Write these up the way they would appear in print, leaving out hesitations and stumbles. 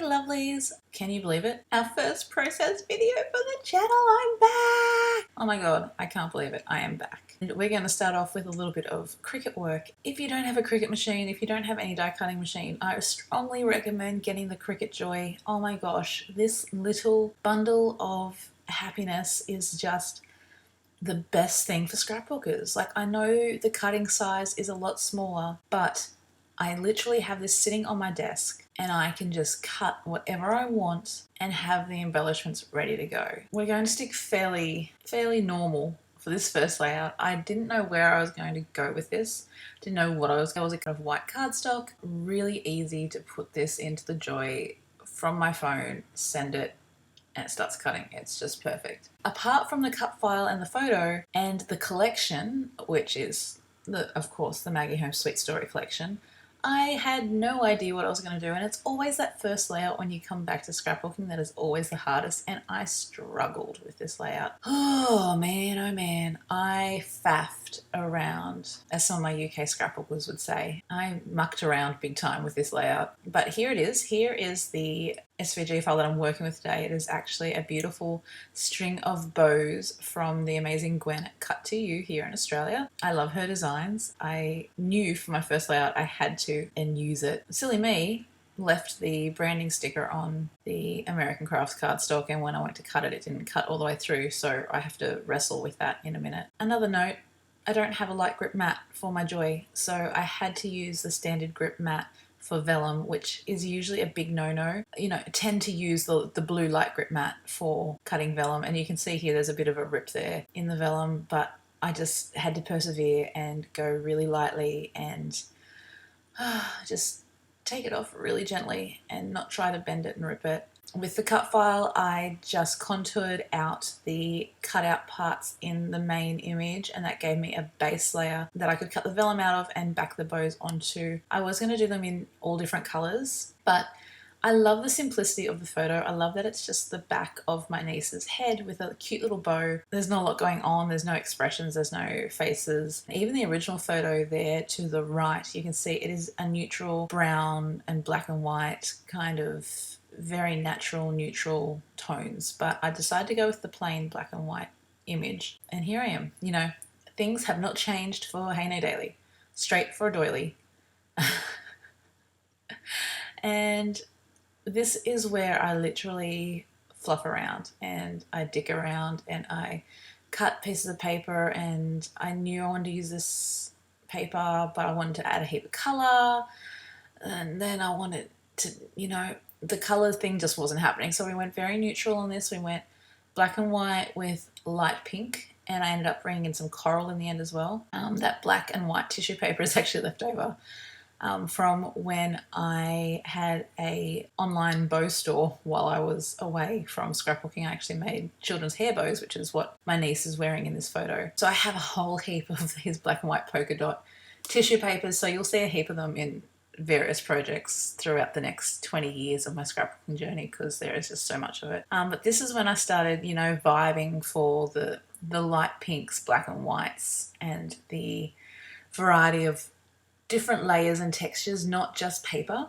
lovelies, can you believe it? Our first process video for the channel, I'm back! Oh my god, I can't believe it, I am back. And we're going to start off with a little bit of Cricut work. If you don't have a Cricut machine, if you don't have any die cutting machine, I strongly recommend getting the Cricut Joy. Oh my gosh, this little bundle of happiness is just the best thing for scrapbookers. Like, I know the cutting size is a lot smaller, but I literally have this sitting on my desk and I can just cut whatever I want and have the embellishments ready to go. We're going to stick fairly normal for this first layout. I didn't know where I was going to go with this. Didn't know what I was. It was a kind of white cardstock. Really easy to put this into the Joy from my phone, send it, and it starts cutting. It's just perfect. Apart from the cut file and the photo and the collection, which is of course the Maggie Holmes Sweet Story collection, I had no idea what I was going to do, and it's always that first layout when you come back to scrapbooking that is always the hardest, and I struggled with this layout. Oh man, I faffed around, as some of my UK scrapbookers would say. I mucked around big time with this layout, but here it is. Here is the SVG file that I'm working with today. It is actually a beautiful string of bows from the amazing Gwen at Cut to You here in Australia. I love her designs. I knew for my first layout I had to and use it. Silly me, left the branding sticker on the American Crafts cardstock, and when I went to cut it, it didn't cut all the way through, so I have to wrestle with that in a minute. Another note, I don't have a light grip mat for my Joy, so I had to use the standard grip mat for vellum, which is usually a big no-no. You know, I tend to use the blue light grip mat for cutting vellum, and you can see here there's a bit of a rip there in the vellum, but I just had to persevere and go really lightly and just take it off really gently and not try to bend it and rip it. With the cut file, I just contoured out the cutout parts in the main image, and that gave me a base layer that I could cut the vellum out of and back the bows onto. I was going to do them in all different colours, but I love the simplicity of the photo. I love that it's just the back of my niece's head with a cute little bow. There's not a lot going on. There's no expressions. There's no faces. Even the original photo there to the right, you can see it is a neutral brown and black and white, kind of very natural, neutral tones. But I decided to go with the plain black and white image. And here I am. You know, things have not changed for Heynaedaily. Straight for a doily. And this is where I literally fluff around and I dick around and I cut pieces of paper, and I knew I wanted to use this paper, but I wanted to add a heap of colour, and then I wanted to, you know, the colour thing just wasn't happening. So we went very neutral on this. We went black and white with light pink, and I ended up bringing in some coral in the end as well. That black and white tissue paper is actually left over from when I had a online bow store while I was away from scrapbooking. I actually made children's hair bows, which is what my niece is wearing in this photo. So I have a whole heap of these black and white polka dot tissue papers, so you'll see a heap of them in various projects throughout the next 20 years of my scrapbooking journey, because there is just so much of it. But this is when I started, you know, vibing for the light pinks, black and whites, and the variety of different layers and textures, not just paper,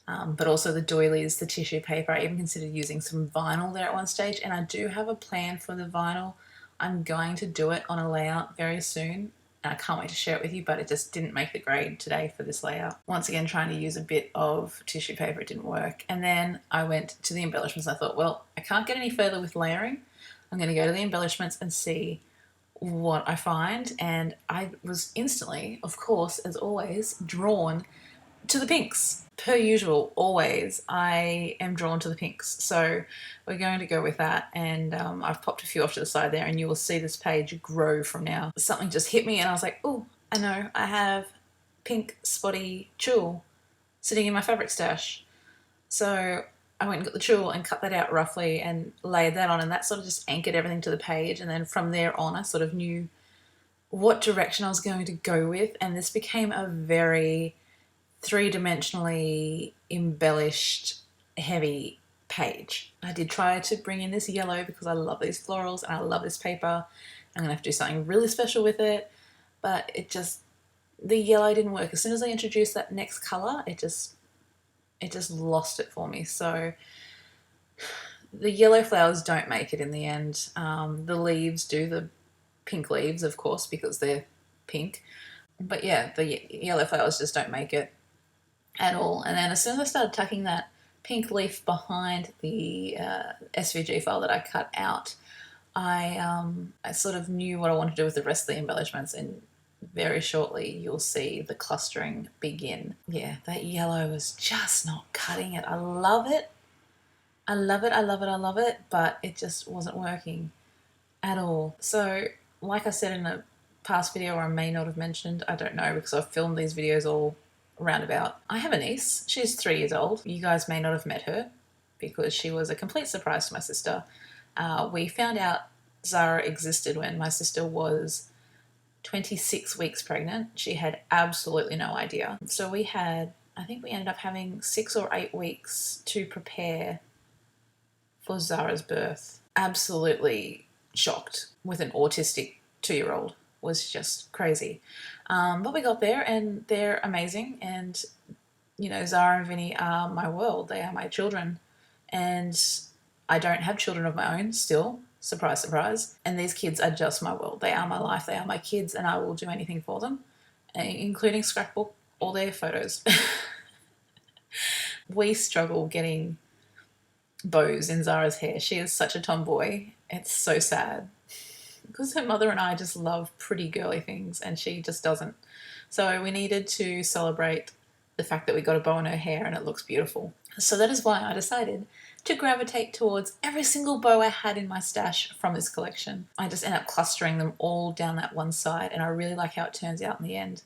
but also the doilies, the tissue paper. I even considered using some vinyl there at one stage, and I do have a plan for the vinyl. I'm going to do it on a layout very soon, and I can't wait to share it with you, but it just didn't make the grade today for this layout. Once again, trying to use a bit of tissue paper, it didn't work. And then I went to the embellishments. I thought, well, I can't get any further with layering. I'm going to go to the embellishments and see what I find. And I was instantly, of course, as always, drawn to the pinks. Per usual, always, I am drawn to the pinks. So we're going to go with that. And I've popped a few off to the side there, and you will see this page grow from now. Something just hit me and I was like, oh, I know, I have pink spotty tulle sitting in my fabric stash. So I went and got the tulle and cut that out roughly and laid that on, and that sort of just anchored everything to the page. And then from there on, I sort of knew what direction I was going to go with, and this became a very three-dimensionally embellished, heavy page. I did try to bring in this yellow because I love these florals and I love this paper. I'm gonna have to do something really special with it, but it just, the yellow didn't work. As soon as I introduced that next color, it just it just lost it for me. So the yellow flowers don't make it in the end. The leaves do, the pink leaves, of course, because they're pink. But yeah, the yellow flowers just don't make it at all. And then as soon as I started tucking that pink leaf behind the SVG file that I cut out, I sort of knew what I wanted to do with the rest of the embellishments, and very shortly you'll see the clustering begin. Yeah, that yellow was just not cutting it. I love it. I love it, I love it, I love it, but it just wasn't working at all. So, like I said in a past video, or I may not have mentioned, I don't know, because I've filmed these videos all roundabout. I have a niece. She's 3 years old. You guys may not have met her because she was a complete surprise to my sister. We found out Zara existed when my sister was 26 weeks pregnant. She had absolutely no idea. So we had, I think we ended up having 6 or 8 weeks to prepare for Zara's birth. Absolutely shocked with an autistic 2-year-old. Was just crazy. But we got there and they're amazing, and you know, Zara and Vinny are my world. They are my children, and I don't have children of my own still. Surprise, surprise. And these kids are just my world. They are my life. They are my kids, and I will do anything for them, including scrapbook all their photos. We struggle getting bows in Zara's hair. She is such a tomboy. It's so sad. Because her mother and I just love pretty girly things, and she just doesn't. So we needed to celebrate the fact that we got a bow in her hair and it looks beautiful. So that is why I decided to gravitate towards every single bow I had in my stash from this collection. I just end up clustering them all down that one side, and I really like how it turns out in the end.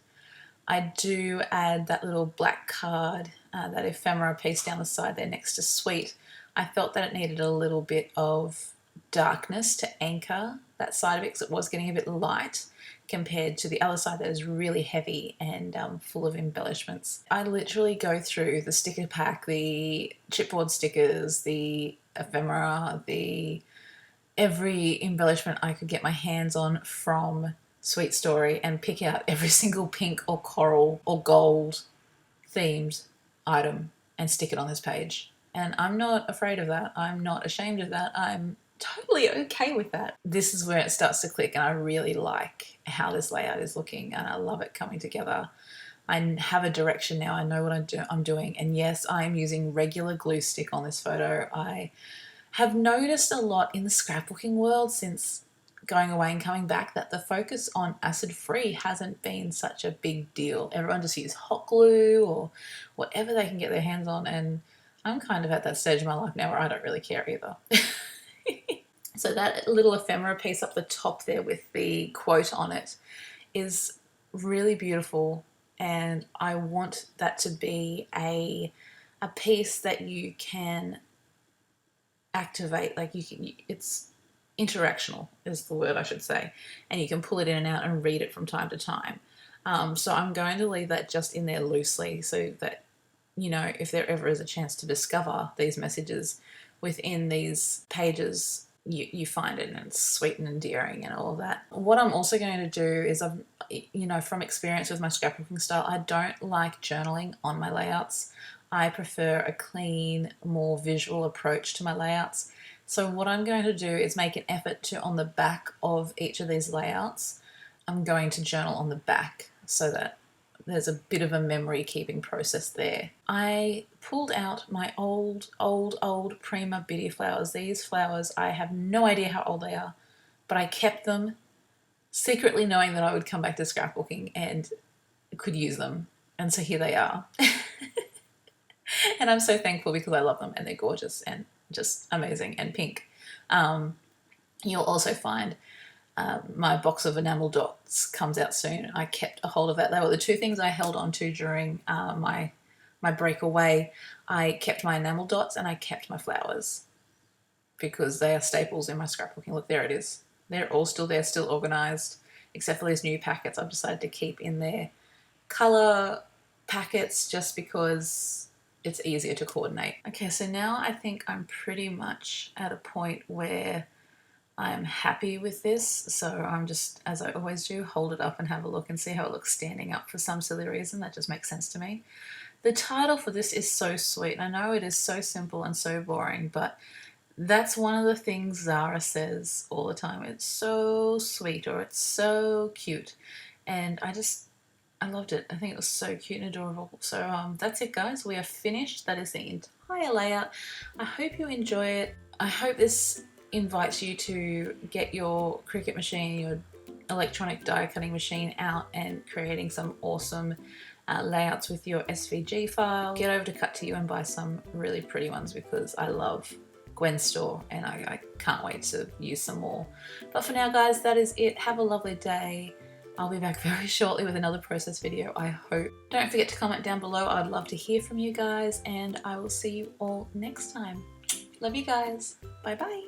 I do add that little black card, that ephemera piece down the side there next to Sweet. I felt that it needed a little bit of darkness to anchor that side of it, because it was getting a bit light compared to the other side that is really heavy and full of embellishments. I literally go through the sticker pack, the chipboard stickers, the ephemera, every embellishment I could get my hands on from Sweet Story, and pick out every single pink or coral or gold themed item and stick it on this page. And I'm not afraid of that. I'm not ashamed of that. I'm totally okay with that. This is where it starts to click, and I really like how this layout is looking, and I love it coming together. I have a direction now. I know what I'm doing. And yes, I'm using regular glue stick on this photo. I have noticed a lot in the scrapbooking world since going away and coming back that the focus on acid-free hasn't been such a big deal. Everyone just uses hot glue or whatever they can get their hands on, and I'm kind of at that stage of my life now where I don't really care either. So that little ephemera piece up the top there with the quote on it is really beautiful, and I want that to be a piece that you can activate. Like it's interactional is the word I should say, and you can pull it in and out and read it from time to time. So I'm going to leave that just in there loosely, so that, you know, if there ever is a chance to discover these messages within these pages, you find it, and it's sweet and endearing and all of that. What I'm also going to do is, you know, from experience with my scrapbooking style, I don't like journaling on my layouts. I prefer a clean, more visual approach to my layouts. So what I'm going to do is make an effort to, on the back of each of these layouts, I'm going to journal on the back so that there's a bit of a memory keeping process there. I pulled out my old Prima Biddy flowers. These flowers, I have no idea how old they are, but I kept them secretly knowing that I would come back to scrapbooking and could use them. And so here they are. And I'm so thankful because I love them and they're gorgeous and just amazing and pink. You'll also find my box of enamel dots comes out soon. I kept a hold of that. They were the two things I held on to during my break away. I kept my enamel dots and I kept my flowers because they are staples in my scrapbooking. Look, there it is. They're all still there, still organized, except for these new packets I've decided to keep in their color packets just because it's easier to coordinate. Okay, so now I think I'm pretty much at a point where I'm happy with this, so I'm just, as I always do, hold it up and have a look and see how it looks standing up for some silly reason. That just makes sense to me. The title for this is so sweet. I know it is so simple and so boring, but that's one of the things Zara says all the time. It's so sweet, or it's so cute. And I loved it. I think it was so cute and adorable. So that's it, guys. We are finished. That is the entire layout. I hope you enjoy it. I hope this invites you to get your Cricut machine, your electronic die cutting machine out and creating some awesome layouts with your SVG file. Get over to Cut to You and buy some really pretty ones because I love Gwen's store and I can't wait to use some more. But for now, guys, that is it. Have a lovely day. I'll be back very shortly with another process video, I hope. Don't forget to comment down below. I'd love to hear from you guys, and I will see you all next time. Love you guys. Bye bye.